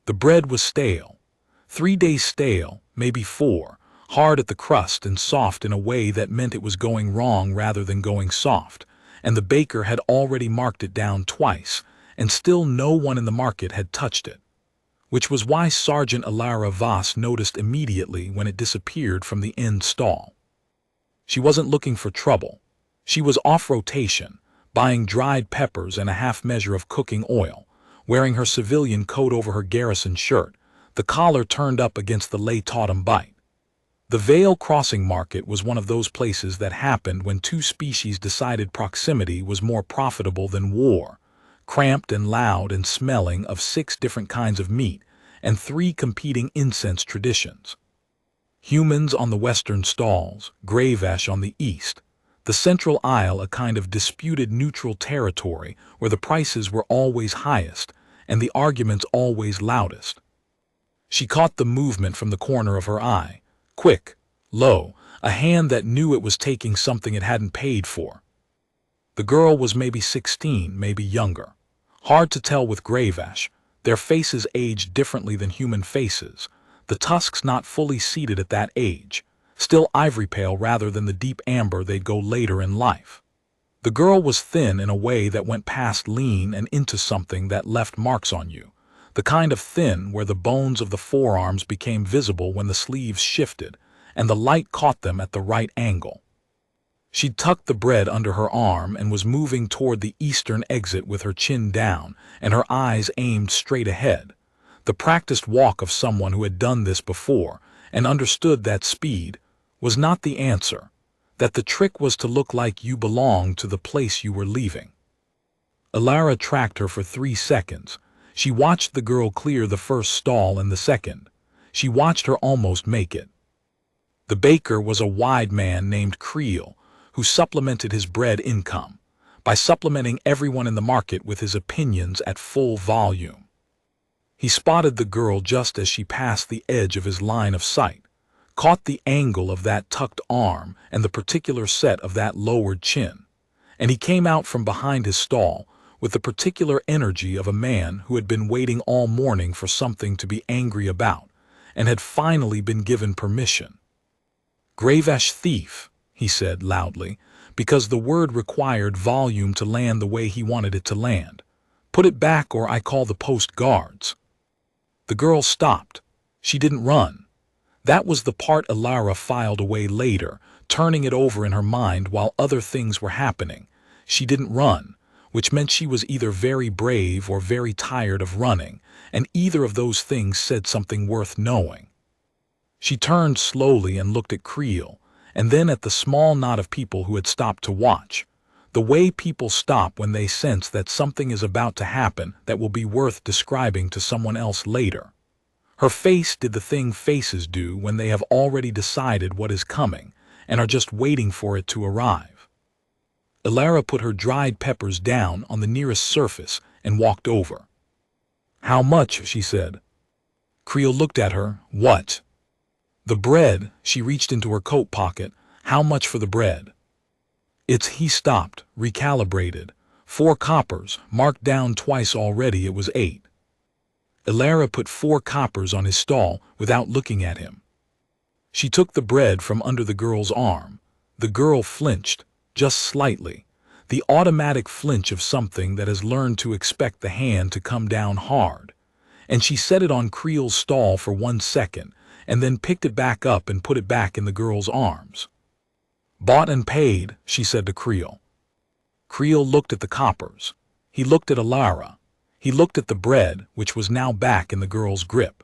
The bread was stale. 3 days stale, maybe 4, hard at the crust and soft in a way that meant it was going wrong rather than going soft, and the baker had already marked it down twice, and still no one in the market had touched it. Which was why Sergeant Alara Voss noticed immediately when it disappeared from the end stall. She wasn't looking for trouble. She was off rotation, buying dried peppers and a half measure of cooking oil, wearing her civilian coat over her garrison shirt, the collar turned up against the lay-totem bite. The Vale Crossing Market was one of those places that happened when two species decided proximity was more profitable than war, cramped and loud and smelling of 6 different kinds of meat and 3 competing incense traditions. Humans on the western stalls, Gravesh on the east, the central aisle a kind of disputed neutral territory where the prices were always highest and the arguments always loudest. She caught the movement from the corner of her eye, quick, low, a hand that knew it was taking something it hadn't paid for. The girl was maybe 16, maybe younger. Hard to tell with Gravesh. Their faces aged differently than human faces, the tusks not fully seated at that age, still ivory pale rather than the deep amber they'd go later in life. The girl was thin in a way that went past lean and into something that left marks on you, the kind of thin where the bones of the forearms became visible when the sleeves shifted and the light caught them at the right angle. She'd tucked the bread under her arm and was moving toward the eastern exit with her chin down and her eyes aimed straight ahead, the practiced walk of someone who had done this before and understood that speed was not the answer, that the trick was to look like you belonged to the place you were leaving. Alara tracked her for 3 seconds. She watched the girl clear the first stall and the second. She watched her almost make it. The baker was a wide man named Creel, who supplemented his bread income by supplementing everyone in the market with his opinions at full volume. He spotted the girl just as she passed the edge of his line of sight, caught the angle of that tucked arm and the particular set of that lowered chin, and he came out from behind his stall with the particular energy of a man who had been waiting all morning for something to be angry about and had finally been given permission. "Gravesh thief," he said loudly, because the word required volume to land the way he wanted it to land. "Put it back or I call the post guards." The girl stopped. She didn't run. That was the part Alara filed away later, turning it over in her mind while other things were happening. She didn't run, which meant she was either very brave or very tired of running, and either of those things said something worth knowing. She turned slowly and looked at Creel, and then at the small knot of people who had stopped to watch, the way people stop when they sense that something is about to happen that will be worth describing to someone else later. Her face did the thing faces do when they have already decided what is coming and are just waiting for it to arrive. Alara put her dried peppers down on the nearest surface and walked over. "How much?" she said. Creel looked at her. "What?" "The bread." She reached into her coat pocket. "How much for the bread?" He stopped, recalibrated. 4 coppers, marked down twice already. It was 8. Alara put 4 coppers on his stall without looking at him. She took the bread from under the girl's arm. The girl flinched, just slightly, the automatic flinch of something that has learned to expect the hand to come down hard, and she set it on Creel's stall for 1 second, and then picked it back up and put it back in the girl's arms. "Bought and paid," she said to Creel. Creel looked at the coppers. He looked at Alara. He looked at the bread, which was now back in the girl's grip.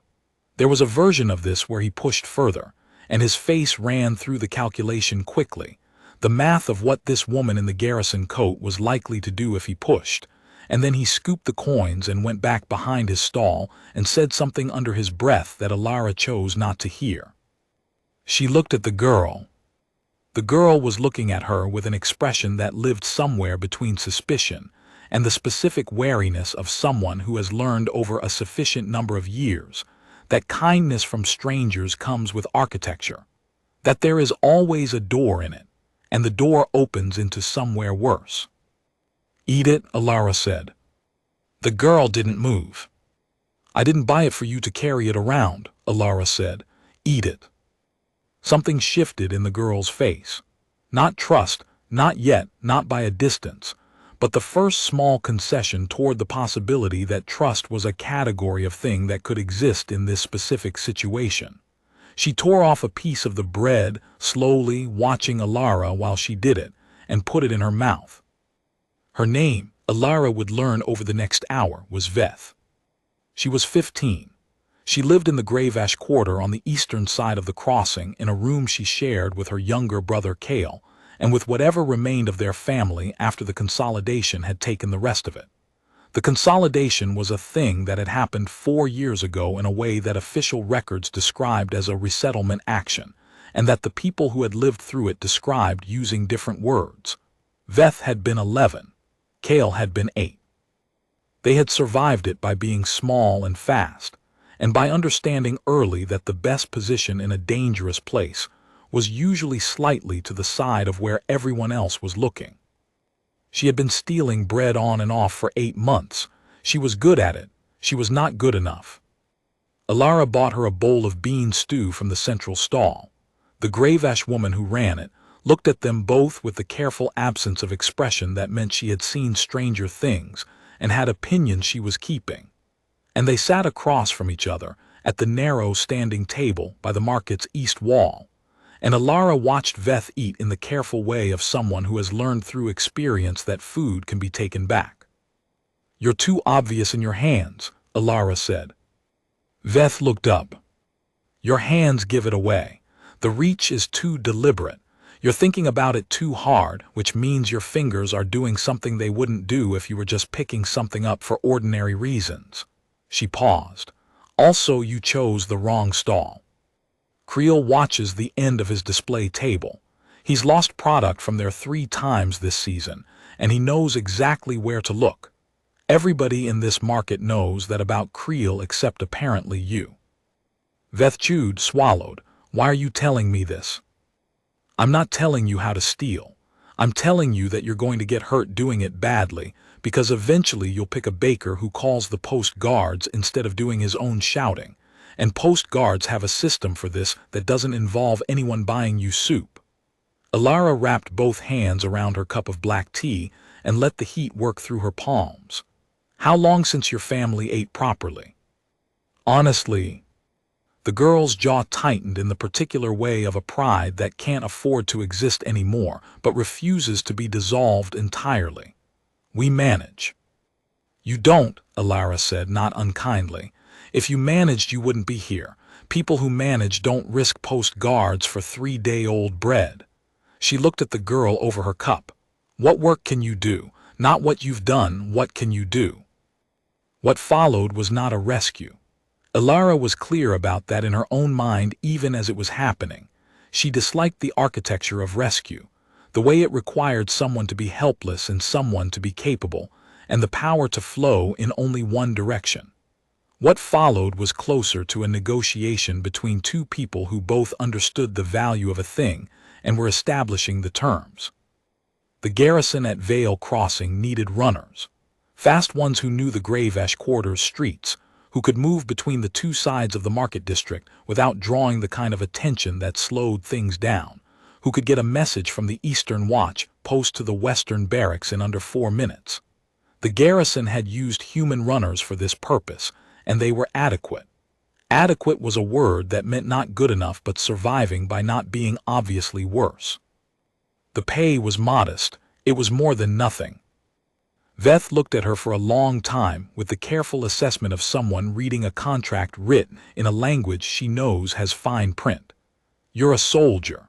There was a version of this where he pushed further, and his face ran through the calculation quickly, the math of what this woman in the garrison coat was likely to do if he pushed, and then he scooped the coins and went back behind his stall and said something under his breath that Alara chose not to hear. She looked at the girl. The girl was looking at her with an expression that lived somewhere between suspicion and the specific wariness of someone who has learned over a sufficient number of years that kindness from strangers comes with architecture, that there is always a door in it, and the door opens into somewhere worse. "Eat it," Alara said. The girl didn't move. I didn't buy it for you to carry it around, Alara said. Eat it. Something shifted in the girl's face. Not trust, not yet, not by a distance, but the first small concession toward the possibility that trust was a category of thing that could exist in this specific situation. She tore off a piece of the bread, slowly, watching Alara while she did it, and put it in her mouth. Her name, Alara would learn over the next hour, was Veth. She was 15. She lived in the Grave-Ash Quarter on the eastern side of the crossing in a room she shared with her younger brother Kale, and with whatever remained of their family after the consolidation had taken the rest of it. The consolidation was a thing that had happened 4 years ago in a way that official records described as a resettlement action, and that the people who had lived through it described using different words. Veth had been 11. Kale had been 8. They had survived it by being small and fast, and by understanding early that the best position in a dangerous place was usually slightly to the side of where everyone else was looking. She had been stealing bread on and off for 8 months. She was good at it. She was not good enough. Alara bought her a bowl of bean stew from the central stall. The Grave-Ash woman who ran it looked at them both with the careful absence of expression that meant she had seen stranger things and had opinions she was keeping. And they sat across from each other at the narrow standing table by the market's east wall, and Alara watched Veth eat in the careful way of someone who has learned through experience that food can be taken back. You're too obvious in your hands, Alara said. Veth looked up. Your hands give it away. The reach is too deliberate. You're thinking about it too hard, which means your fingers are doing something they wouldn't do if you were just picking something up for ordinary reasons. She paused. Also, you chose the wrong stall. Creel watches the end of his display table. He's lost product from there 3 times this season, and he knows exactly where to look. Everybody in this market knows that about Creel except apparently you. Veth chewed, swallowed. Why are you telling me this? I'm not telling you how to steal. I'm telling you that you're going to get hurt doing it badly, because eventually you'll pick a baker who calls the post guards instead of doing his own shouting. And post guards have a system for this that doesn't involve anyone buying you soup. Alara wrapped both hands around her cup of black tea and let the heat work through her palms. How long since your family ate properly? Honestly, the girl's jaw tightened in the particular way of a pride that can't afford to exist anymore, but refuses to be dissolved entirely. We manage. You don't, Alara said, not unkindly. If you managed, you wouldn't be here. People who manage don't risk post guards for 3-day-old bread. She looked at the girl over her cup. What work can you do? Not what you've done, what can you do? What followed was not a rescue. Alara was clear about that in her own mind even as it was happening. She disliked the architecture of rescue, the way it required someone to be helpless and someone to be capable, and the power to flow in only one direction. What followed was closer to a negotiation between 2 people who both understood the value of a thing and were establishing the terms. The garrison at Vale Crossing needed runners, fast ones who knew the Grave-Ash Quarter's streets, who could move between the 2 sides of the market district without drawing the kind of attention that slowed things down, who could get a message from the Eastern Watch post to the Western Barracks in under 4 minutes. The garrison had used human runners for this purpose, and they were adequate. Adequate was a word that meant not good enough but surviving by not being obviously worse. The pay was modest. It was more than nothing. Veth looked at her for a long time with the careful assessment of someone reading a contract written in a language she knows has fine print. You're a soldier.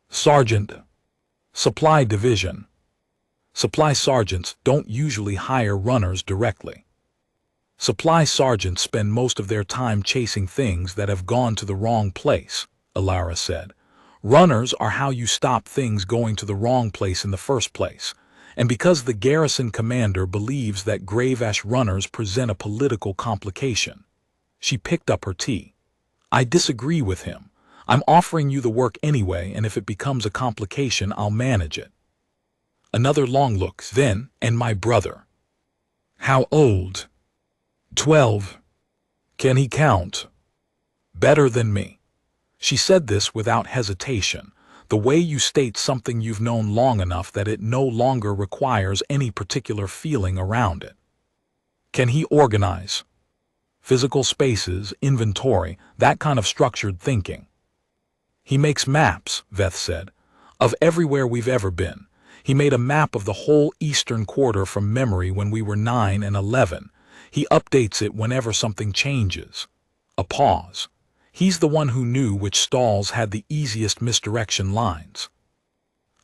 Sergeant. Supply division. Supply sergeants don't usually hire runners directly. Supply sergeants spend most of their time chasing things that have gone to the wrong place, Alara said. Runners are how you stop things going to the wrong place in the first place. And because the garrison commander believes that Grave-Ash runners present a political complication. She picked up her tea. I disagree with him. I'm offering you the work anyway, and if it becomes a complication, I'll manage it. Another long look, then, and my brother. How old? 12. Can he count? Better than me. She said this without hesitation, the way you state something you've known long enough that it no longer requires any particular feeling around it. Can he organize? Physical spaces, inventory, that kind of structured thinking. He makes maps, Veth said, of everywhere we've ever been. He made a map of the whole eastern quarter from memory when we were 9 and 11. He updates it whenever something changes. A pause. He's the one who knew which stalls had the easiest misdirection lines.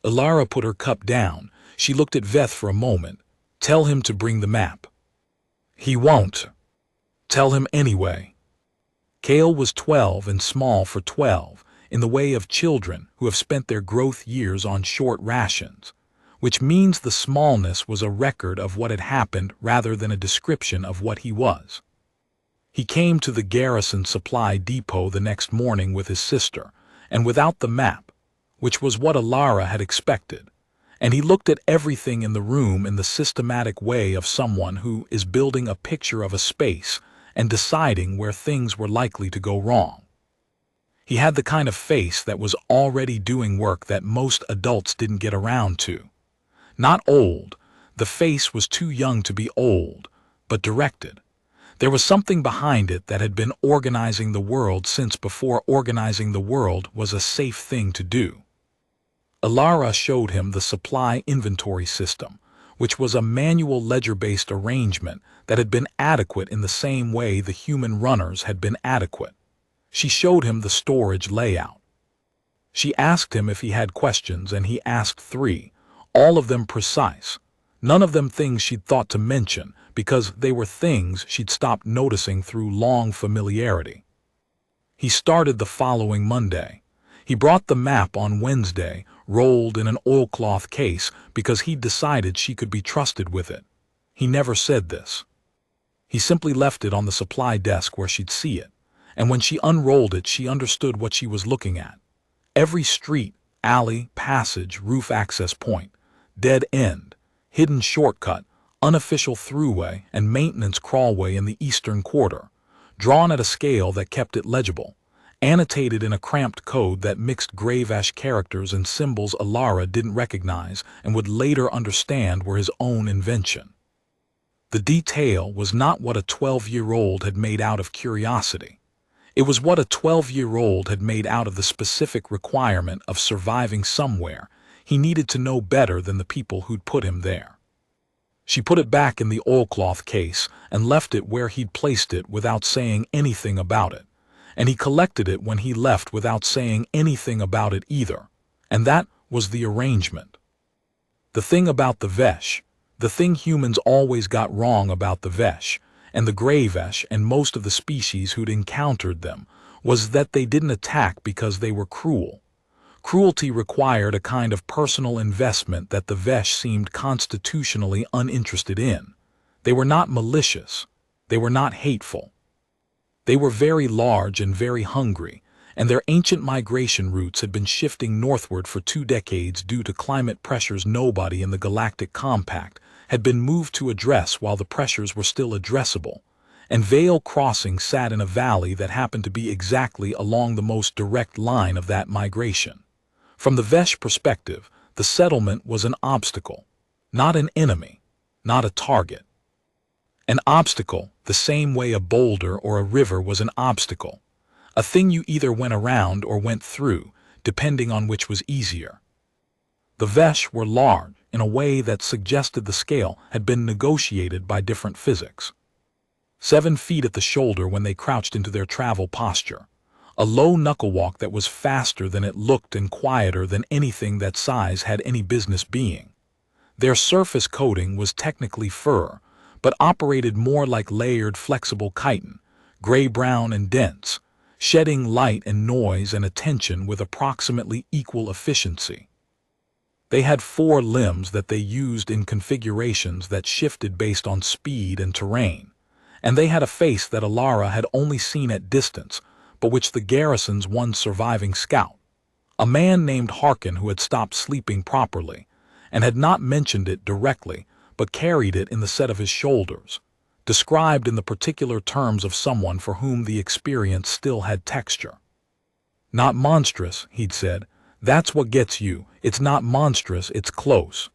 Ilara put her cup down. She looked at Veth for a moment. Tell him to bring the map. He won't. Tell him anyway. Kale was 12 and small for 12, in the way of children who have spent their growth years on short rations, which means the smallness was a record of what had happened rather than a description of what he was. He came to the garrison supply depot the next morning with his sister, and without the map, which was what Ilara had expected, and he looked at everything in the room in the systematic way of someone who is building a picture of a space and deciding where things were likely to go wrong. He had the kind of face that was already doing work that most adults didn't get around to. Not old, the face was too young to be old, but directed. There was something behind it that had been organizing the world since before organizing the world was a safe thing to do. Ilara showed him the supply inventory system, which was a manual ledger-based arrangement that had been adequate in the same way the human runners had been adequate. She showed him the storage layout. She asked him if he had questions, and he asked 3, all of them precise, none of them things she'd thought to mention, because they were things she'd stopped noticing through long familiarity. He started the following Monday. He brought the map on Wednesday, rolled in an oilcloth case, because he'd decided she could be trusted with it. He never said this. He simply left it on the supply desk where she'd see it, and when she unrolled it, she understood what she was looking at. Every street, alley, passage, roof access point, dead end, hidden shortcut, unofficial throughway, and maintenance crawlway in the eastern quarter, drawn at a scale that kept it legible, annotated in a cramped code that mixed Gravesh characters and symbols Ilara didn't recognize and would later understand were his own invention. The detail was not what a 12-year-old had made out of curiosity. It was what a 12-year-old had made out of the specific requirement of surviving somewhere. He needed to know better than the people who'd put him there. She put it back in the oilcloth case and left it where he'd placed it without saying anything about it, and he collected it when he left without saying anything about it either, and that was the arrangement. The thing about the Vesh, the thing humans always got wrong about the Vesh, and the Gravesh and most of the species who'd encountered them, was that they didn't attack because they were cruel. Cruelty required a kind of personal investment that the Vesh seemed constitutionally uninterested in. They were not malicious. They were not hateful. They were very large and very hungry, and their ancient migration routes had been shifting northward for 2 decades due to climate pressures nobody in the Galactic Compact had been moved to address while the pressures were still addressable, and Vale Crossing sat in a valley that happened to be exactly along the most direct line of that migration. From the Vesh perspective, the settlement was an obstacle, not an enemy, not a target. An obstacle, the same way a boulder or a river was an obstacle, a thing you either went around or went through, depending on which was easier. The Vesh were large in a way that suggested the scale had been negotiated by different physics. 7 feet at the shoulder when they crouched into their travel posture. A low knuckle walk that was faster than it looked and quieter than anything that size had any business being. Their surface coating was technically fur, but operated more like layered flexible chitin, gray-brown and dense, shedding light and noise and attention with approximately equal efficiency. They had 4 limbs that they used in configurations that shifted based on speed and terrain, and they had a face that Ilara had only seen at distance, but which the garrison's one surviving scout, a man named Harkin who had stopped sleeping properly, and had not mentioned it directly, but carried it in the set of his shoulders, described in the particular terms of someone for whom the experience still had texture. "Not monstrous," he'd said. "That's what gets you. It's not monstrous, it's close."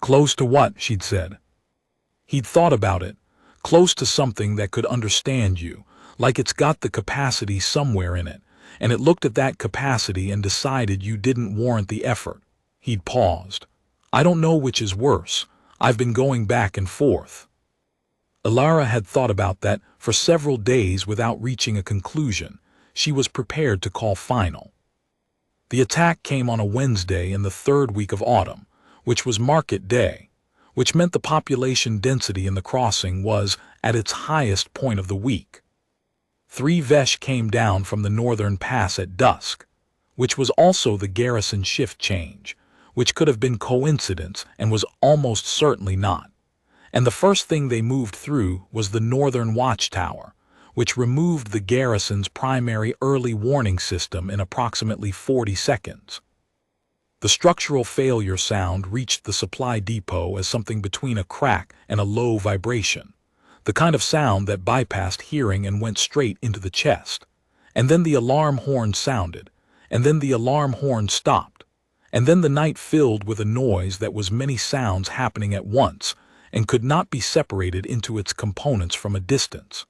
"Close to what?" she'd said. He'd thought about it. Close to something that could understand you, like it's got the capacity somewhere in it, and it looked at that capacity and decided you didn't warrant the effort. He'd paused. "I don't know which is worse. I've been going back and forth." Alara had thought about that for several days without reaching a conclusion. She was prepared to call final. The attack came on a Wednesday in the third week of autumn, which was market day, which meant the population density in the crossing was at its highest point of the week. 3 Vesh came down from the northern pass at dusk, which was also the garrison shift change, which could have been coincidence and was almost certainly not. And the first thing they moved through was the northern watchtower, which removed the garrison's primary early warning system in approximately 40 seconds. The structural failure sound reached the supply depot as something between a crack and a low vibration, the kind of sound that bypassed hearing and went straight into the chest. And then the alarm horn sounded, and then the alarm horn stopped, and then the night filled with a noise that was many sounds happening at once and could not be separated into its components from a distance.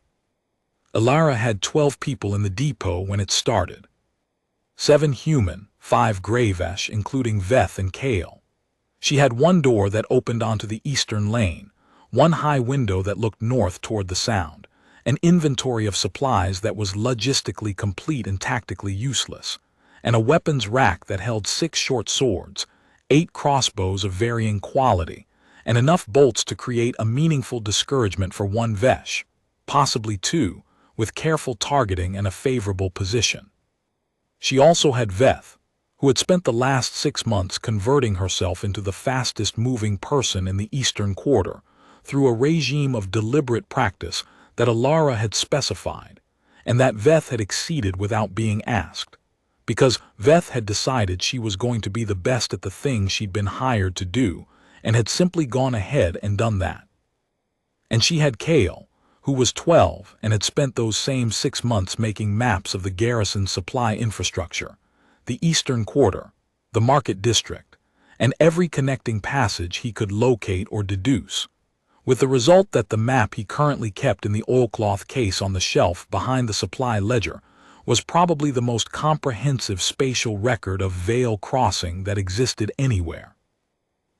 Alara had 12 people in the depot when it started. 7 human, 5 Greyvesh, including Veth and Kale. She had 1 door that opened onto the eastern lane, 1 high window that looked north toward the sound, an inventory of supplies that was logistically complete and tactically useless, and a weapons rack that held 6 short swords, 8 crossbows of varying quality, and enough bolts to create a meaningful discouragement for 1 Vesh, possibly 2, with careful targeting and a favorable position. She also had Veth, who had spent the last 6 months converting herself into the fastest-moving person in the Eastern Quarter through a regime of deliberate practice that Alara had specified, and that Veth had exceeded without being asked, because Veth had decided she was going to be the best at the thing she'd been hired to do, and had simply gone ahead and done that. And she had Kale, who was 12 and had spent those same 6 months making maps of the garrison's supply infrastructure, the Eastern Quarter, the Market District, and every connecting passage he could locate or deduce, with the result that the map he currently kept in the oilcloth case on the shelf behind the supply ledger was probably the most comprehensive spatial record of Vale Crossing that existed anywhere.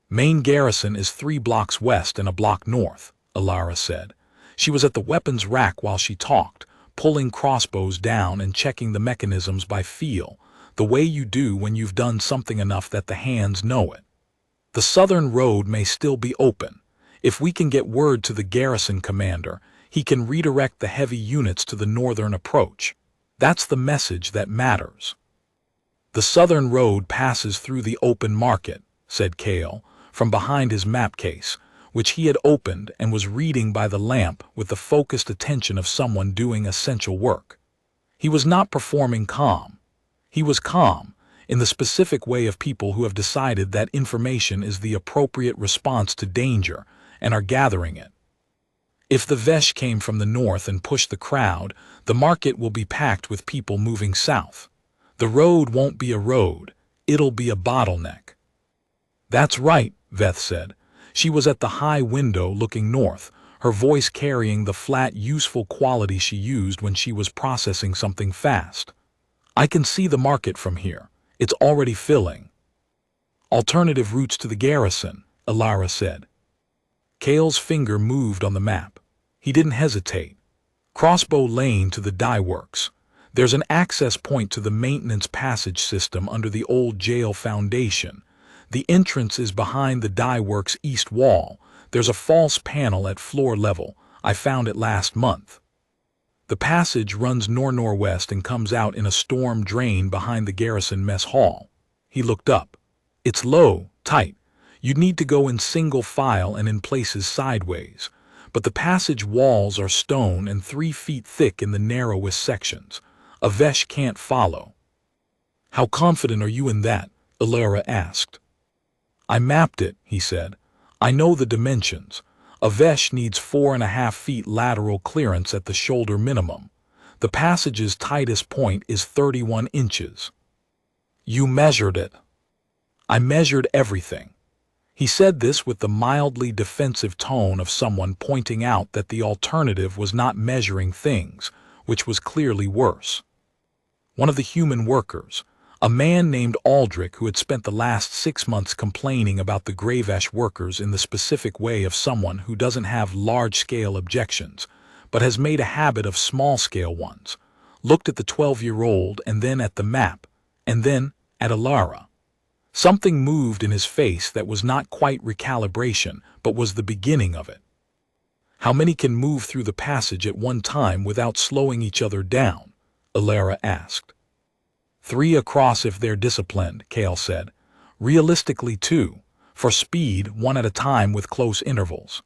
"Main garrison is 3 blocks west and a block north," Alara said. She was at the weapons rack while she talked, pulling crossbows down and checking the mechanisms by feel, the way you do when you've done something enough that the hands know it. "The southern road may still be open. If we can get word to the garrison commander, he can redirect the heavy units to the northern approach. That's the message that matters." "The southern road passes through the open market," said Kale, from behind his map case, which he had opened and was reading by the lamp with the focused attention of someone doing essential work. He was not performing calm. He was calm, in the specific way of people who have decided that information is the appropriate response to danger and are gathering it. "If the Vesh came from the north and pushed the crowd, the market will be packed with people moving south. The road won't be a road, it'll be a bottleneck." "That's right," Veth said. She was at the high window looking north, her voice carrying the flat, useful quality she used when she was processing something fast. "I can see the market from here. It's already filling." "Alternative routes to the garrison," Alara said. Kale's finger moved on the map. He didn't hesitate. "Crossbow Lane to the dye works. There's an access point to the maintenance passage system under the old jail foundation. The entrance is behind the dye works east wall. There's a false panel at floor level. I found it last month. The passage runs nor-northwest and comes out in a storm drain behind the garrison mess hall." He looked up. "It's low, tight. You'd need to go in single file and in places sideways. But the passage walls are stone and 3 feet thick in the narrowest sections. A Vesh can't follow." "How confident are you in that?" Alara asked. "I mapped it," he said. "I know the dimensions. A Vesh needs 4.5 feet lateral clearance at the shoulder minimum. The passage's tightest point is 31 inches. You measured it. I measured everything. He said this with the mildly defensive tone of someone pointing out that the alternative was not measuring things, which was clearly worse. One of the human workers, a man named Aldrich who had spent the last 6 months complaining about the Gravesh workers in the specific way of someone who doesn't have large-scale objections, but has made a habit of small-scale ones, looked at the 12-year-old and then at the map, and then at Alara. Something moved in his face that was not quite recalibration, but was the beginning of it. How many can move through the passage at one time without slowing each other down? Alara asked. 3 across if they're disciplined, Kale said. Realistically 2, for speed 1 at a time with close intervals.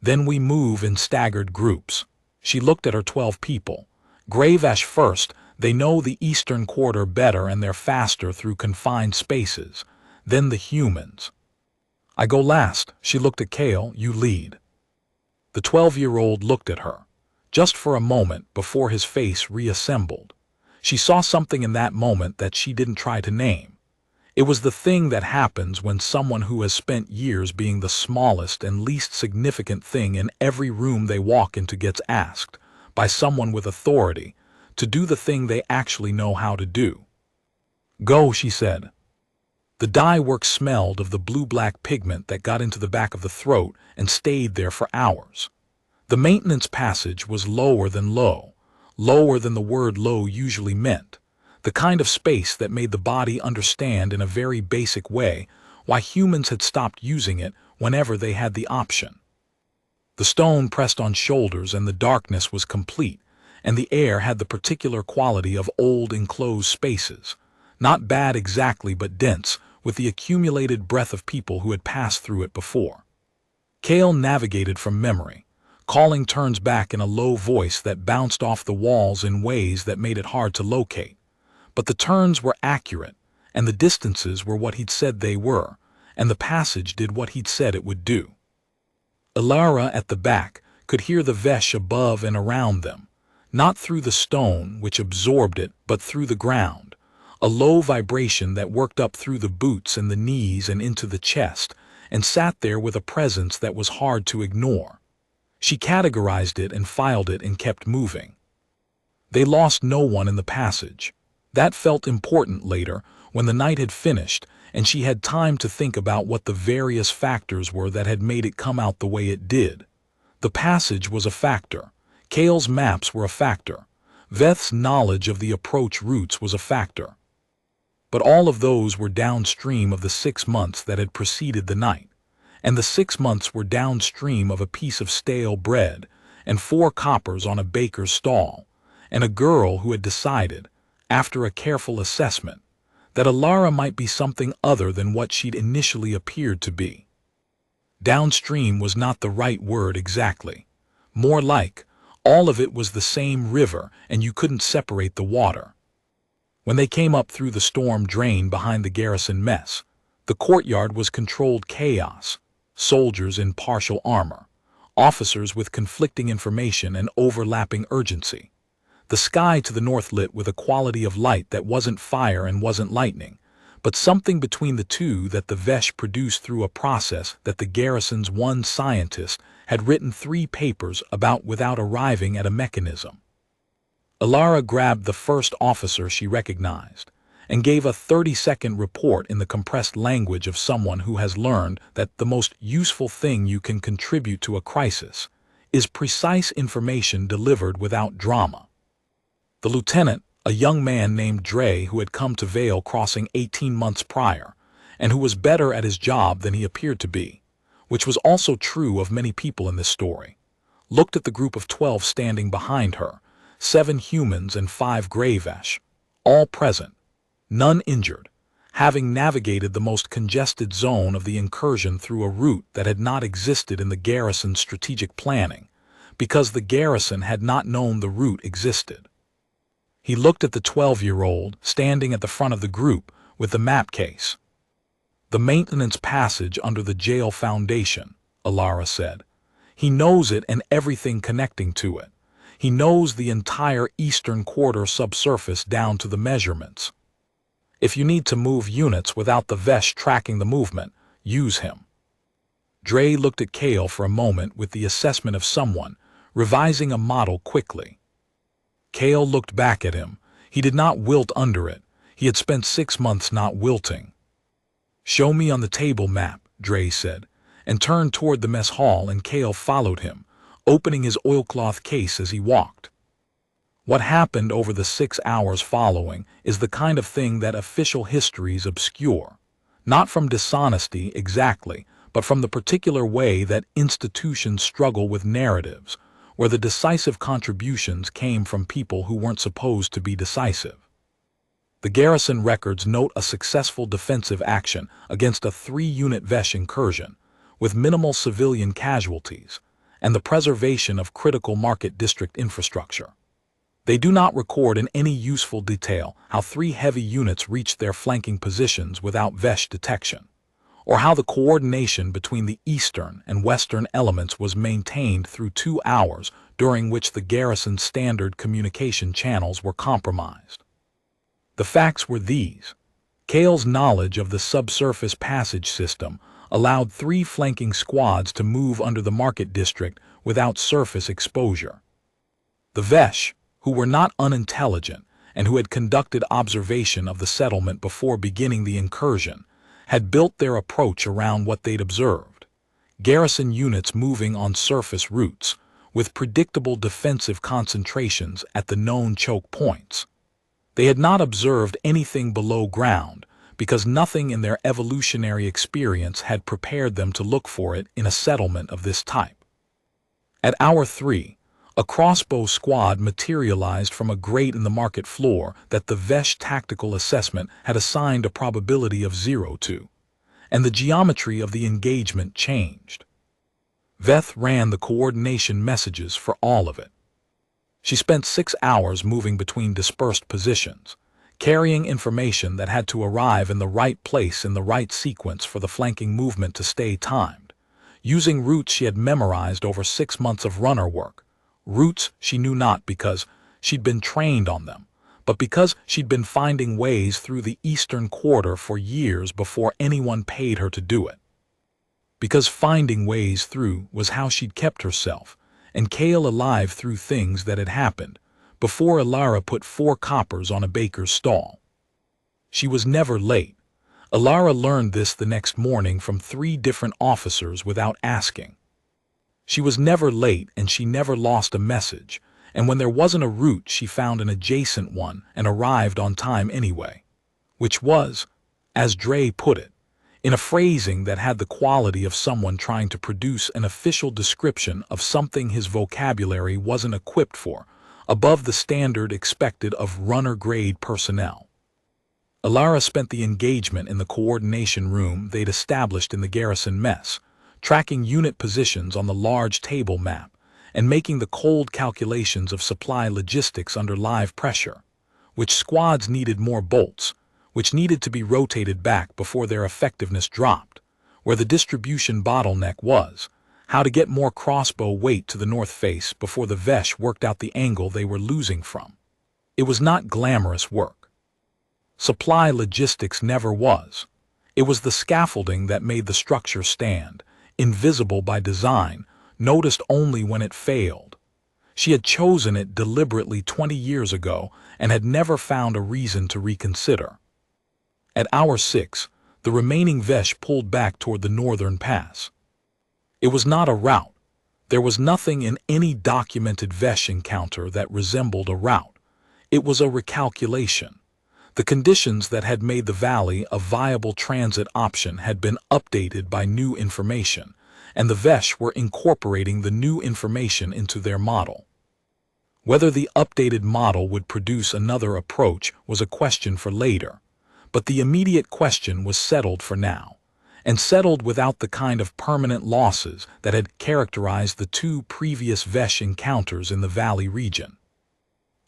Then we move in staggered groups. She looked at her 12 people. Gravesh first, they know the eastern quarter better and they're faster through confined spaces. Then the humans. I go last, she looked at Kale, you lead. The 12-year-old looked at her, just for a moment before his face reassembled. She saw something in that moment that she didn't try to name. It was the thing that happens when someone who has spent years being the smallest and least significant thing in every room they walk into gets asked, by someone with authority, to do the thing they actually know how to do. Go, she said. The dye work smelled of the blue-black pigment that got into the back of the throat and stayed there for hours. The maintenance passage was lower than low, lower than the word low usually meant, the kind of space that made the body understand in a very basic way why humans had stopped using it whenever they had the option. The stone pressed on shoulders and the darkness was complete, and the air had the particular quality of old enclosed spaces, not bad exactly but dense, with the accumulated breath of people who had passed through it before. Kale navigated from memory, calling turns back in a low voice that bounced off the walls in ways that made it hard to locate. But the turns were accurate, and the distances were what he'd said they were, and the passage did what he'd said it would do. Alara at the back could hear the Vesh above and around them, not through the stone, which absorbed it, but through the ground, a low vibration that worked up through the boots and the knees and into the chest, and sat there with a presence that was hard to ignore. She categorized it and filed it and kept moving. They lost no one in the passage. That felt important later, when the night had finished, and she had time to think about what the various factors were that had made it come out the way it did. The passage was a factor. Kale's maps were a factor. Veth's knowledge of the approach routes was a factor. But all of those were downstream of the 6 months that had preceded the night, and the 6 months were downstream of a piece of stale bread, and 4 coppers on a baker's stall, and a girl who had decided, after a careful assessment, that Alara might be something other than what she'd initially appeared to be. Downstream was not the right word exactly. More like, all of it was the same river and you couldn't separate the water. When they came up through the storm drain behind the garrison mess, the courtyard was controlled chaos, soldiers in partial armor, officers with conflicting information and overlapping urgency. The sky to the north lit with a quality of light that wasn't fire and wasn't lightning, but something between the two that the Vesh produced through a process that the garrison's one scientist had written 3 papers about without arriving at a mechanism. Alara grabbed the first officer she recognized and gave a 30-second report in the compressed language of someone who has learned that the most useful thing you can contribute to a crisis is precise information delivered without drama. The lieutenant, a young man named Dre who had come to Vale Crossing 18 months prior, and who was better at his job than he appeared to be, which was also true of many people in this story, looked at the group of 12 standing behind her, 7 humans and 5 Gravesh, all present, none injured, having navigated the most congested zone of the incursion through a route that had not existed in the garrison's strategic planning, because the garrison had not known the route existed. He looked at the 12-year-old standing at the front of the group with the map case. The maintenance passage under the jail foundation, Alara said. He knows it and everything connecting to it. He knows the entire eastern quarter subsurface down to the measurements. If you need to move units without the Vesh tracking the movement, use him. Dre looked at Kale for a moment with the assessment of someone revising a model quickly. Kale looked back at him. He did not wilt under it. He had spent 6 months not wilting. "Show me on the table map," Dre said, and turned toward the mess hall, and Kale followed him, opening his oilcloth case as he walked. What happened over the 6 hours following is the kind of thing that official histories obscure, not from dishonesty exactly, but from the particular way that institutions struggle with narratives, where the decisive contributions came from people who weren't supposed to be decisive. The garrison records note a successful defensive action against a 3-unit Vesh incursion, with minimal civilian casualties, and the preservation of critical market district infrastructure. They do not record in any useful detail how 3 heavy units reached their flanking positions without Vesh detection, or how the coordination between the eastern and western elements was maintained through 2 hours during which the garrison's standard communication channels were compromised. The facts were these. Kale's knowledge of the subsurface passage system allowed 3 flanking squads to move under the market district without surface exposure. The Vesh, who were not unintelligent and who had conducted observation of the settlement before beginning the incursion, had built their approach around what they'd observed: garrison units moving on surface routes, with predictable defensive concentrations at the known choke points. They had not observed anything below ground, because nothing in their evolutionary experience had prepared them to look for it in a settlement of this type. At hour 3, a crossbow squad materialized from a grate in the market floor that the Vesh tactical assessment had assigned a probability of 0 to, and the geometry of the engagement changed. Veth ran the coordination messages for all of it. She spent 6 hours moving between dispersed positions, carrying information that had to arrive in the right place in the right sequence for the flanking movement to stay timed, using routes she had memorized over 6 months of runner work. Routes she knew not because she'd been trained on them, but because she'd been finding ways through the eastern quarter for years before anyone paid her to do it. Because finding ways through was how she'd kept herself and Kale alive through things that had happened before Alara put 4 coppers on a baker's stall. She was never late. Alara learned this the next morning from 3 different officers without asking. She was never late, and she never lost a message, and when there wasn't a route she found an adjacent one and arrived on time anyway. Which was, as Dre put it, in a phrasing that had the quality of someone trying to produce an official description of something his vocabulary wasn't equipped for, above the standard expected of runner-grade personnel. Alara spent the engagement in the coordination room they'd established in the garrison mess, tracking unit positions on the large table map, and making the cold calculations of supply logistics under live pressure, which squads needed more bolts, which needed to be rotated back before their effectiveness dropped, where the distribution bottleneck was, how to get more crossbow weight to the north face before the Vesh worked out the angle they were losing from. It was not glamorous work. Supply logistics never was. It was the scaffolding that made the structure stand, invisible by design, noticed only when it failed. She had chosen it deliberately 20 years ago and had never found a reason to reconsider. At hour 6, the remaining Vesh pulled back toward the northern pass. It was not a rout. There was nothing in any documented Vesh encounter that resembled a rout. It was a recalculation. The conditions that had made the valley a viable transit option had been updated by new information, and the Vesh were incorporating the new information into their model. Whether the updated model would produce another approach was a question for later, but the immediate question was settled for now, and settled without the kind of permanent losses that had characterized the 2 previous Vesh encounters in the valley region.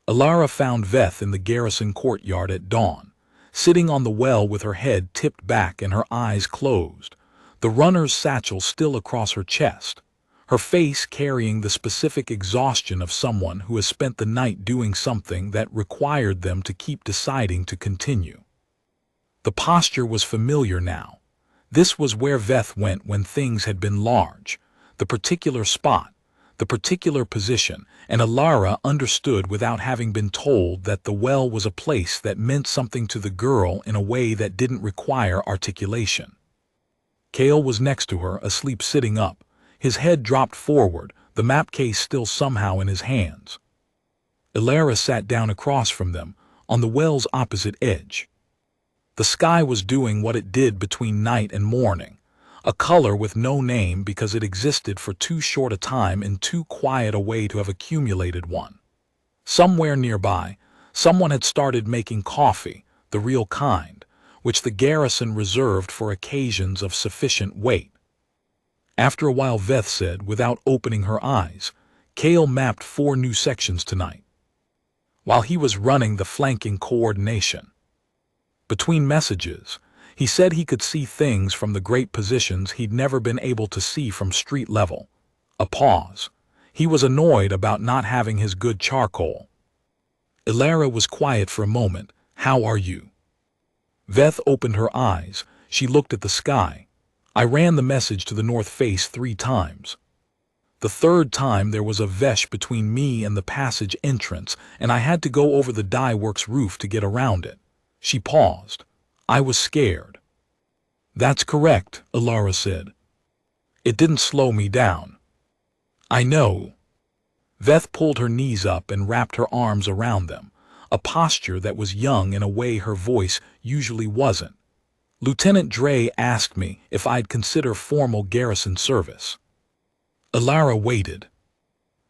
Alara found Veth in the garrison courtyard at dawn, sitting on the well with her head tipped back and her eyes closed, the runner's satchel still across her chest. her face carrying the specific exhaustion of someone who has spent the night doing something that required them to keep deciding to continue. The posture was familiar now. This was where Veth went when things had been large, the particular spot, the particular position, and Alara understood without having been told that the well was a place that meant something to the girl in a way that didn't require articulation. Kale was next to her, asleep sitting up, his head dropped forward, the map case still somehow in his hands. Alara sat down across from them, on the well's opposite edge. The sky was doing what it did between night and morning, a color with no name because it existed for too short a time and too quiet a way to have accumulated one. Somewhere nearby, someone had started making coffee, the real kind, which the garrison reserved for occasions of sufficient weight. After a while, Veth said, without opening her eyes, Kale mapped 4 new sections tonight, while he was running the flanking coordination. Between messages, he said he could see things from the great positions he'd never been able to see from street level. A pause. He was annoyed about not having his good charcoal. Alara was quiet for a moment. How are you? Veth opened her eyes. She looked at the sky. I ran the message to the north face 3 times. The 3rd time there was a vesh between me and the passage entrance, and I had to go over the dye works roof to get around it. She paused. I was scared. That's correct, Alara said. It didn't slow me down. I know. Veth pulled her knees up and wrapped her arms around them, a posture that was young in a way her voice usually wasn't. Lieutenant Dre asked me if I'd consider formal garrison service. Alara waited.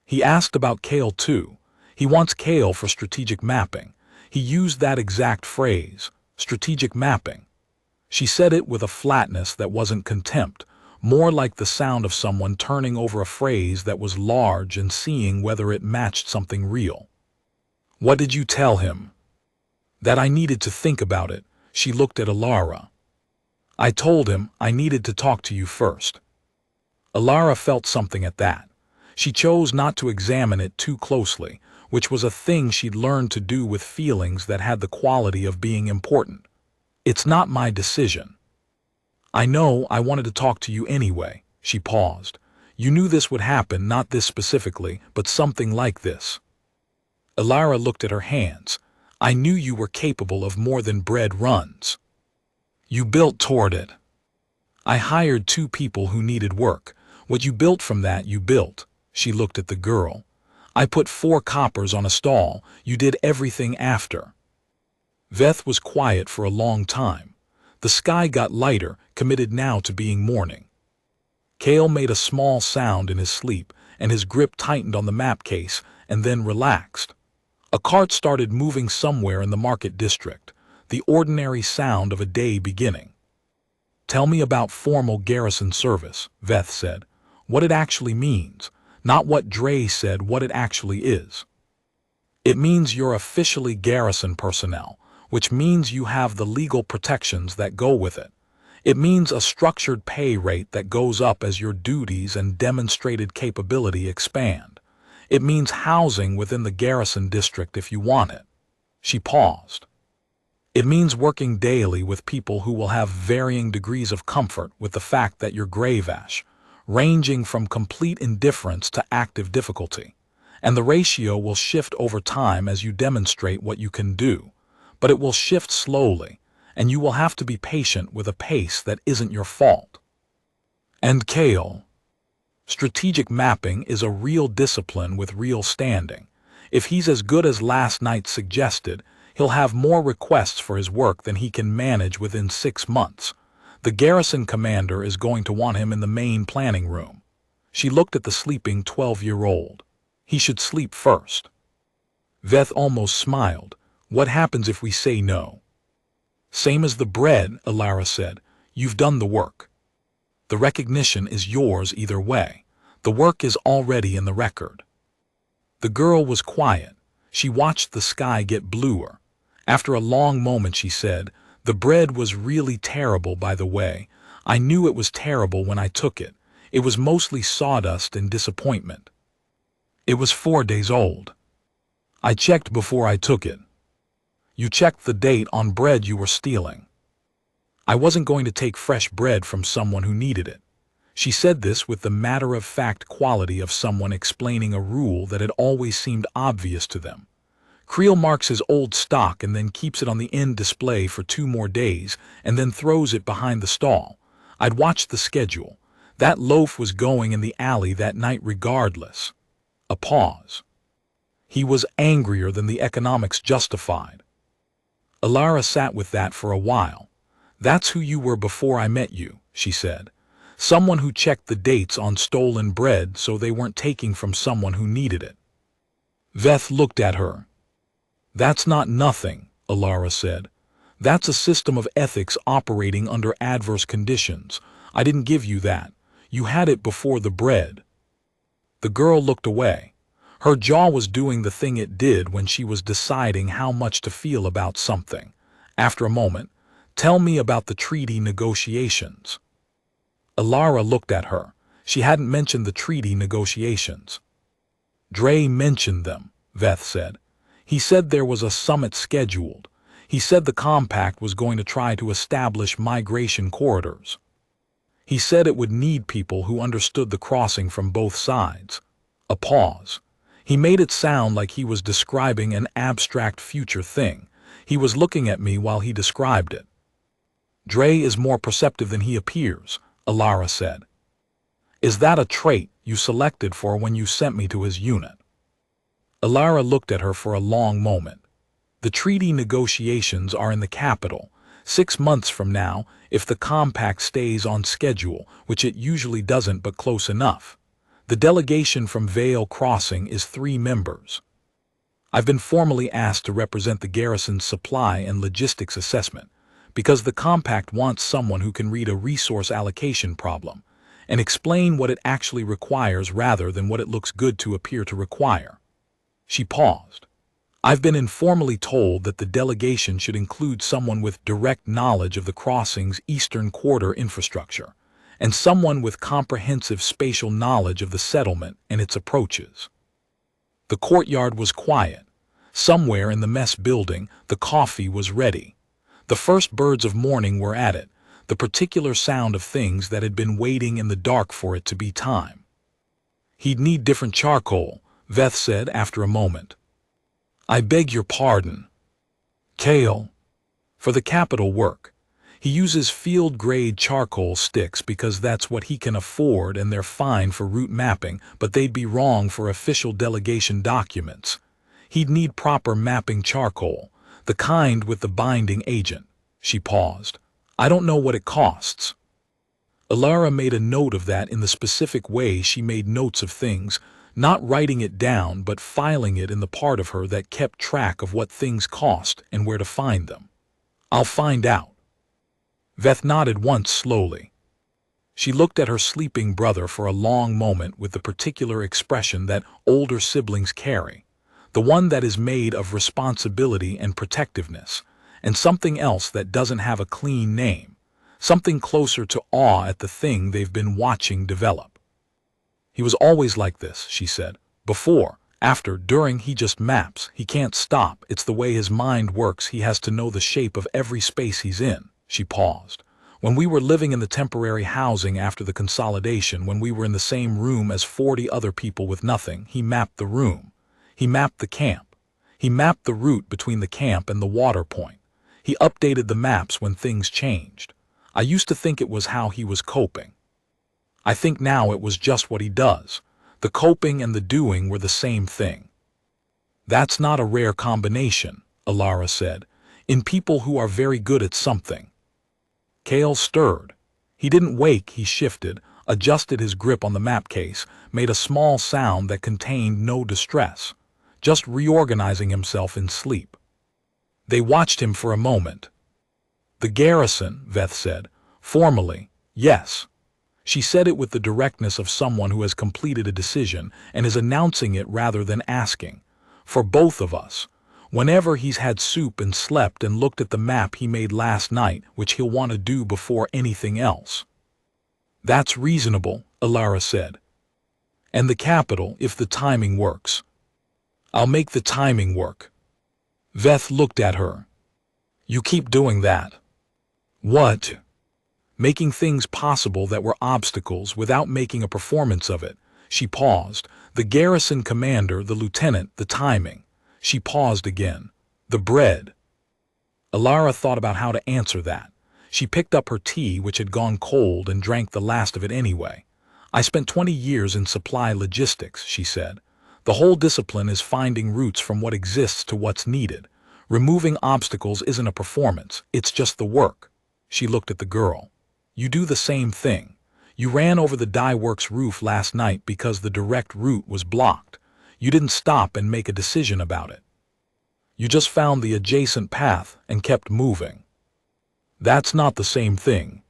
He asked about Kale too. He wants Kale for strategic mapping. He used that exact phrase, strategic mapping. She said it with a flatness that wasn't contempt, more like the sound of someone turning over a phrase that was large and seeing whether it matched something real. What did you tell him? That I needed to think about it. She looked at Alara. I told him I needed to talk to you first. Alara felt something at that. She chose not to examine it too closely, which was a thing she'd learned to do with feelings that had the quality of being important. It's not my decision. I know I wanted to talk to you anyway. She paused. You knew this would happen, not this specifically, but something like this. Alara looked at her hands. I knew you were capable of more than bread runs. You built toward it. I hired 2 people who needed work. What you built from that, you built. She looked at the girl. I put 4 coppers on a stall. You did everything after. Veth was quiet for a long time. The sky got lighter, committed now to being morning. Kale made a small sound in his sleep, and his grip tightened on the map case, and then relaxed. A cart started moving somewhere in the market district, the ordinary sound of a day beginning. Tell me about formal garrison service, Veth said. What it actually means, not what Dre said, what it actually is. It means you're officially garrison personnel, which means you have the legal protections that go with it. It means a structured pay rate that goes up as your duties and demonstrated capability expand. It means housing within the garrison district if you want it. She paused. It means working daily with people who will have varying degrees of comfort with the fact that you're Gravash, ranging from complete indifference to active difficulty. And the ratio will shift over time as you demonstrate what you can do. But it will shift slowly, and you will have to be patient with a pace that isn't your fault. And Kale. Strategic mapping is a real discipline with real standing. If he's as good as last night suggested, he'll have more requests for his work than he can manage within 6 months. The garrison commander is going to want him in the main planning room. She looked at the sleeping 12-year-old. He should sleep first. Veth almost smiled. What happens if we say no? Same as the bread, Alara said. You've done the work. The recognition is yours either way. The work is already in the record. The girl was quiet. She watched the sky get bluer. After a long moment she said, the bread was really terrible, by the way. I knew it was terrible when I took it. It was mostly sawdust and disappointment. It was 4 days old. I checked before I took it. You checked the date on bread you were stealing. I wasn't going to take fresh bread from someone who needed it. She said this with the matter-of-fact quality of someone explaining a rule that had always seemed obvious to them. Creel marks his old stock and then keeps it on the end display for 2 more days and then throws it behind the stall. I'd watched the schedule. That loaf was going in the alley that night regardless. A pause. He was angrier than the economics justified. Alara sat with that for a while. That's who you were before I met you, she said. Someone who checked the dates on stolen bread so they weren't taking from someone who needed it. Veth looked at her. That's not nothing, Alara said. That's a system of ethics operating under adverse conditions. I didn't give you that. You had it before the bread. The girl looked away. Her jaw was doing the thing it did when she was deciding how much to feel about something. After a moment, tell me about the treaty negotiations. Alara looked at her. She hadn't mentioned the treaty negotiations. Dre mentioned them, Veth said. He said there was a summit scheduled. He said the compact was going to try to establish migration corridors. He said it would need people who understood the crossing from both sides. A pause. He made it sound like he was describing an abstract future thing. He was looking at me while he described it. Dre is more perceptive than he appears, Alara said. Is that a trait you selected for when you sent me to his unit? Alara looked at her for a long moment. The treaty negotiations are in the capital. 6 months from now, if the compact stays on schedule, which it usually doesn't but close enough. The delegation from Vale Crossing is 3 members. I've been formally asked to represent the garrison's supply and logistics assessment, because the compact wants someone who can read a resource allocation problem and explain what it actually requires rather than what it looks good to appear to require. She paused. I've been informally told that the delegation should include someone with direct knowledge of the crossing's eastern quarter infrastructure, and someone with comprehensive spatial knowledge of the settlement and its approaches. The courtyard was quiet. Somewhere in the mess building, the coffee was ready. The first birds of morning were at it, the particular sound of things that had been waiting in the dark for it to be time. He'd need different charcoal, Veth said after a moment. I beg your pardon. Kale. For the capital work. He uses field-grade charcoal sticks because that's what he can afford and they're fine for route mapping, but they'd be wrong for official delegation documents. He'd need proper mapping charcoal, the kind with the binding agent. She paused. I don't know what it costs. Alara made a note of that in the specific way she made notes of things, not writing it down but filing it in the part of her that kept track of what things cost and where to find them. I'll find out. Veth nodded once slowly. She looked at her sleeping brother for a long moment with the particular expression that older siblings carry, the one that is made of responsibility and protectiveness, and something else that doesn't have a clean name, something closer to awe at the thing they've been watching develop. He was always like this, she said. Before, after, during, he just maps. He can't stop. It's the way his mind works. He has to know the shape of every space he's in. She paused. When we were living in the temporary housing after the consolidation, when we were in the same room as 40 other people with nothing, he mapped the room. He mapped the camp. He mapped the route between the camp and the water point. He updated the maps when things changed. I used to think it was how he was coping. I think now it was just what he does. The coping and the doing were the same thing. That's not a rare combination, Alara said, in people who are very good at something. Kale stirred. He didn't wake, he shifted, adjusted his grip on the map case, made a small sound that contained no distress, just reorganizing himself in sleep. They watched him for a moment. The garrison, Veth said, formally, yes. She said it with the directness of someone who has completed a decision and is announcing it rather than asking. For both of us, whenever he's had soup and slept and looked at the map he made last night, which he'll want to do before anything else. That's reasonable, Alara said. And the capital if the timing works. I'll make the timing work. Veth looked at her. You keep doing that. What? Making things possible that were obstacles without making a performance of it. She paused. The garrison commander, the lieutenant, the timing. She paused again. The bread. Alara thought about how to answer that. She picked up her tea, which had gone cold, and drank the last of it anyway. I spent 20 years in supply logistics, she said. The whole discipline is finding routes from what exists to what's needed. Removing obstacles isn't a performance, it's just the work. She looked at the girl. You do the same thing. You ran over the dye works roof last night because the direct route was blocked. You didn't stop and make a decision about it. You just found the adjacent path and kept moving. That's not the same thing.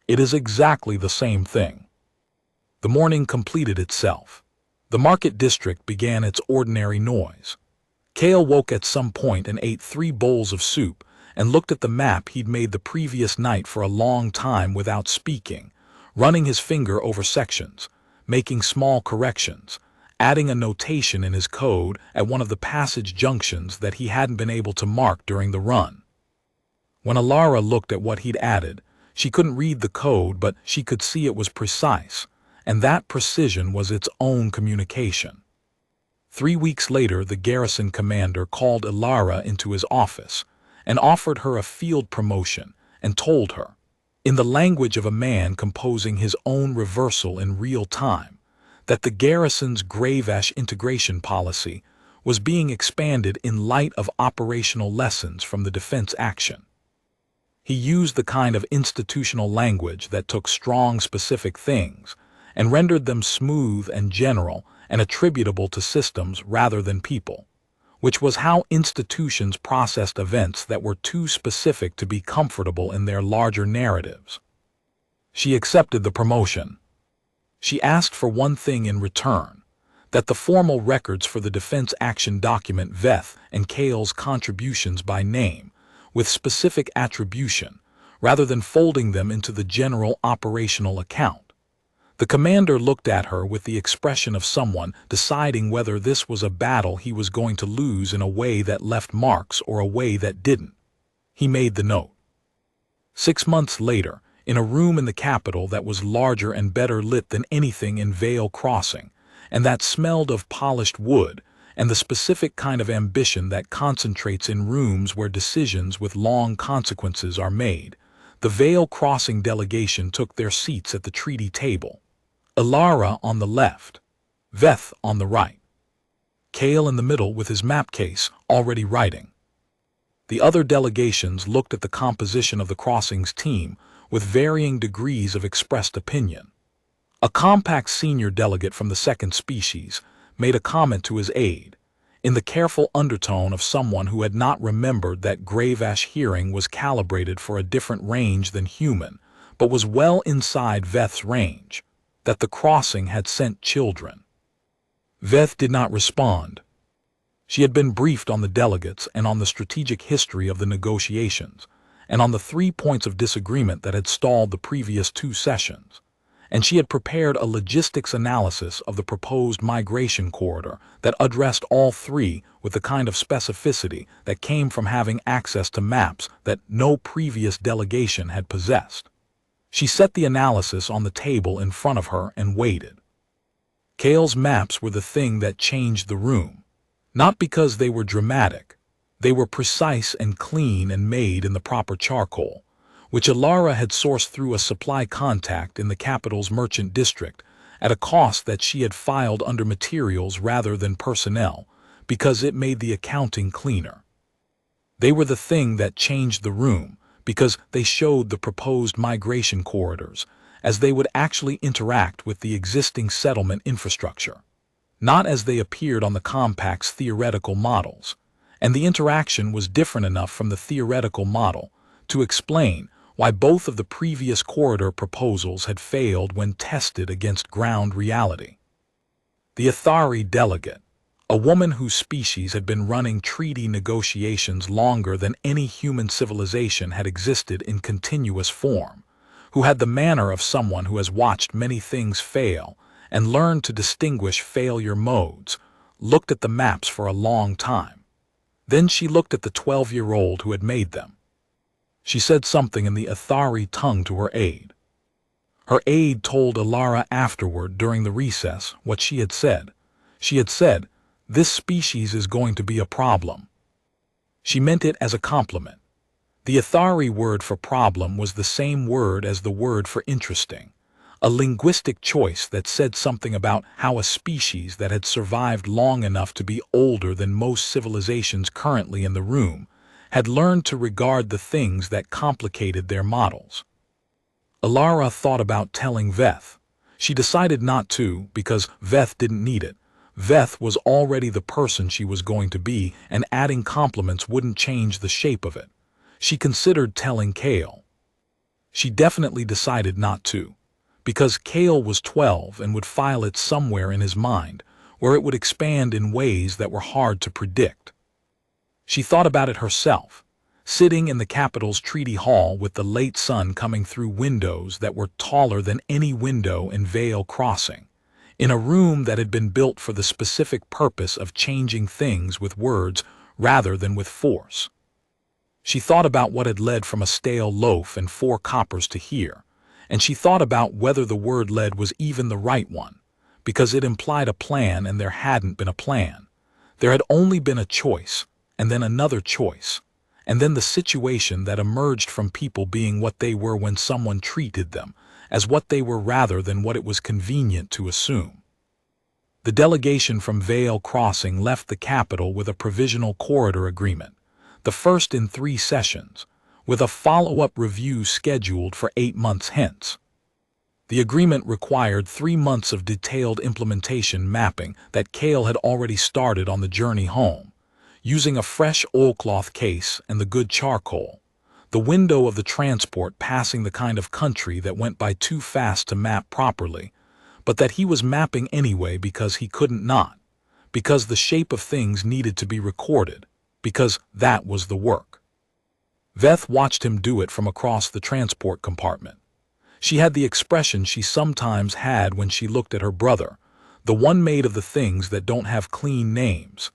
It is exactly the same thing. The morning completed itself. The market district began its ordinary noise. Kale woke at some point and ate 3 bowls of soup and looked at the map he'd made the previous night for a long time without speaking, running his finger over sections, making small corrections, adding a notation in his code at one of the passage junctions that he hadn't been able to mark during the run. When Alara looked at what he'd added, she couldn't read the code, but she could see it was precise, and that precision was its own communication. 3 weeks later, the garrison commander called Alara into his office and offered her a field promotion and told her, in the language of a man composing his own reversal in real time, that the garrison's Gravesh integration policy was being expanded in light of operational lessons from the defense action. He used the kind of institutional language that took strong specific things and rendered them smooth and general and attributable to systems rather than people, which was how institutions processed events that were too specific to be comfortable in their larger narratives. She accepted the promotion. She asked for one thing in return, that the formal records for the defense action document Veth and Kale's contributions by name, with specific attribution, rather than folding them into the general operational account. The commander looked at her with the expression of someone deciding whether this was a battle he was going to lose in a way that left marks or a way that didn't. He made the note. 6 months later, in a room in the capital that was larger and better lit than anything in Vale Crossing, and that smelled of polished wood and the specific kind of ambition that concentrates in rooms where decisions with long consequences are made, the Vale Crossing delegation took their seats at the treaty table. Alara on the left, Veth on the right, Kale in the middle with his map case, already writing. The other delegations looked at the composition of the Crossings team with varying degrees of expressed opinion. A compact senior delegate from the second species made a comment to his aide, in the careful undertone of someone who had not remembered that Gravesh hearing was calibrated for a different range than human, but was well inside Veth's range, that the Crossing had sent children. Veth did not respond. She had been briefed on the delegates and on the strategic history of the negotiations, and on the 3 points of disagreement that had stalled the previous 2 sessions, and she had prepared a logistics analysis of the proposed migration corridor that addressed all 3 with the kind of specificity that came from having access to maps that no previous delegation had possessed. She set the analysis on the table in front of her and waited. Kale's maps were the thing that changed the room, not because they were dramatic. They were precise and clean and made in the proper charcoal, which Alara had sourced through a supply contact in the capital's merchant district at a cost that she had filed under materials rather than personnel, because it made the accounting cleaner. They were the thing that changed the room, because they showed the proposed migration corridors as they would actually interact with the existing settlement infrastructure, not as they appeared on the compact's theoretical models, and the interaction was different enough from the theoretical model to explain why both of the previous corridor proposals had failed when tested against ground reality. The Athari delegate, a woman whose species had been running treaty negotiations longer than any human civilization had existed in continuous form, who had the manner of someone who has watched many things fail and learned to distinguish failure modes, looked at the maps for a long time. Then she looked at the 12-year-old who had made them. She said something in the Athari tongue to her aide. Her aide told Alara afterward during the recess what she had said. She had said, "This species is going to be a problem." She meant it as a compliment. The Athari word for problem was the same word as the word for interesting, a linguistic choice that said something about how a species that had survived long enough to be older than most civilizations currently in the room had learned to regard the things that complicated their models. Alara thought about telling Veth. She decided not to because Veth didn't need it. Veth was already the person she was going to be, and adding compliments wouldn't change the shape of it. She considered telling Kale. She definitely decided not to, because Kale was 12 and would file it somewhere in his mind, where it would expand in ways that were hard to predict. She thought about it herself, sitting in the capital's treaty hall with the late sun coming through windows that were taller than any window in Vale Crossing, in a room that had been built for the specific purpose of changing things with words rather than with force. She thought about what had led from a stale loaf and 4 coppers to here, and she thought about whether the word led was even the right one, because it implied a plan and there hadn't been a plan. There had only been a choice, and then another choice, and then the situation that emerged from people being what they were when someone treated them as what they were rather than what it was convenient to assume. The delegation from Vale Crossing left the capital with a provisional corridor agreement, the first in 3 sessions, with a follow-up review scheduled for 8 months hence. The agreement required 3 months of detailed implementation mapping that Kale had already started on the journey home, using a fresh oilcloth case and the good charcoal, the window of the transport passing the kind of country that went by too fast to map properly, but that he was mapping anyway because he couldn't not, because the shape of things needed to be recorded, because that was the work. Veth watched him do it from across the transport compartment. She had the expression she sometimes had when she looked at her brother, the one made of the things that don't have clean names,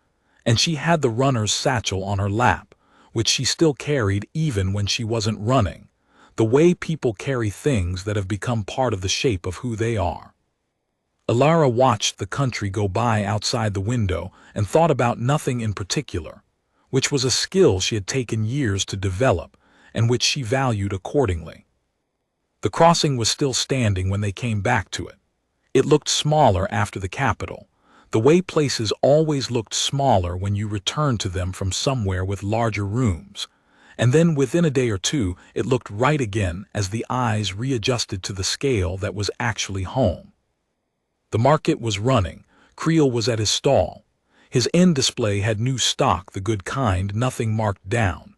and she had the runner's satchel on her lap, which she still carried even when she wasn't running, the way people carry things that have become part of the shape of who they are. Alara watched the country go by outside the window and thought about nothing in particular, which was a skill she had taken years to develop and which she valued accordingly. The crossing was still standing when they came back to it. It looked smaller after the capital, the way places always looked smaller when you returned to them from somewhere with larger rooms, and then within a day or two it looked right again as the eyes readjusted to the scale that was actually home. The market was running. Creel was at his stall. His end display had new stock, the good kind, nothing marked down.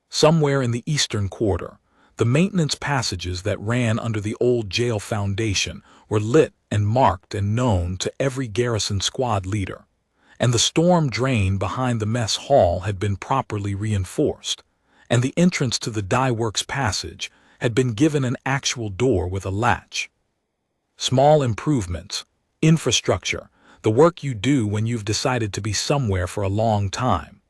Somewhere in the eastern quarter, the maintenance passages that ran under the old jail foundation were lit and marked and known to every garrison squad leader, and the storm drain behind the mess hall had been properly reinforced, and the entrance to the dye works passage had been given an actual door with a latch. Small improvements, infrastructure, the work you do when you've decided to be somewhere for a long time.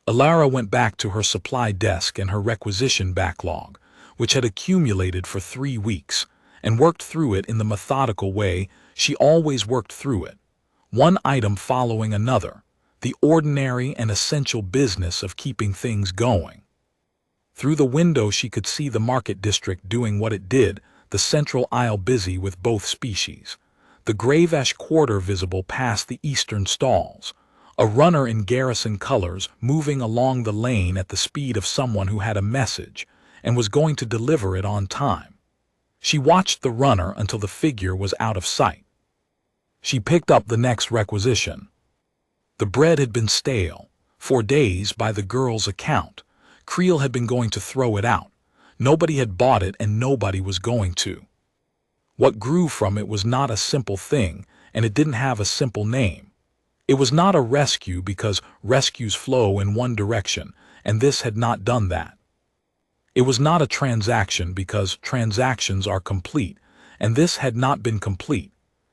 Alara went back to her supply desk and her requisition backlog, which had accumulated for 3 weeks, and worked through it in the methodical way she always worked through it, one item following another, the ordinary and essential business of keeping things going. Through the window she could see the market district doing what it did, the central aisle busy with both species, the Gravesh quarter visible past the eastern stalls, a runner in garrison colors moving along the lane at the speed of someone who had a message and was going to deliver it on time. She watched the runner until the figure was out of sight. She picked up the next requisition. The bread had been stale. For days, by the girl's account, Creel had been going to throw it out. Nobody had bought it and nobody was going to. What grew from it was not a simple thing, and it didn't have a simple name. It was not a rescue because rescues flow in one direction, and this had not done that. It was not a transaction because transactions are complete, and this had not been complete.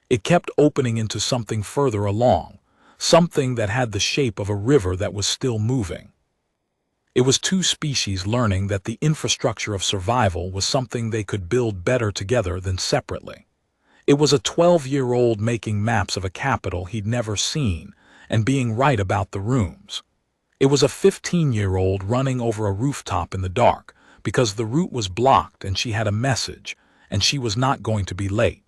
It kept opening into something further along, something that had the shape of a river that was still moving. It was two species learning that the infrastructure of survival was something they could build better together than separately. It was a 12-year-old making maps of a capital he'd never seen and being right about the rooms. It was a 15-year-old running over a rooftop in the dark because the route was blocked and she had a message, and she was not going to be late.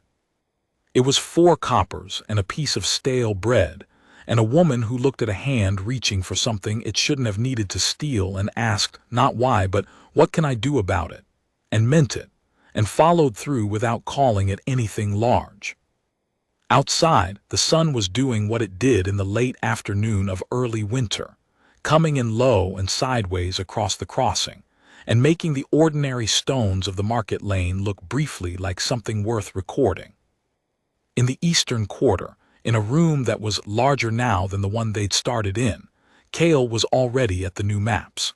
It was 4 coppers and a piece of stale bread, and a woman who looked at a hand reaching for something it shouldn't have needed to steal and asked not why but what can I do about it, and meant it, and followed through without calling it anything large. Outside, the sun was doing what it did in the late afternoon of early winter, coming in low and sideways across the crossing, and making the ordinary stones of the market lane look briefly like something worth recording. In the eastern quarter, in a room that was larger now than the one they'd started in, Cale was already at the new maps.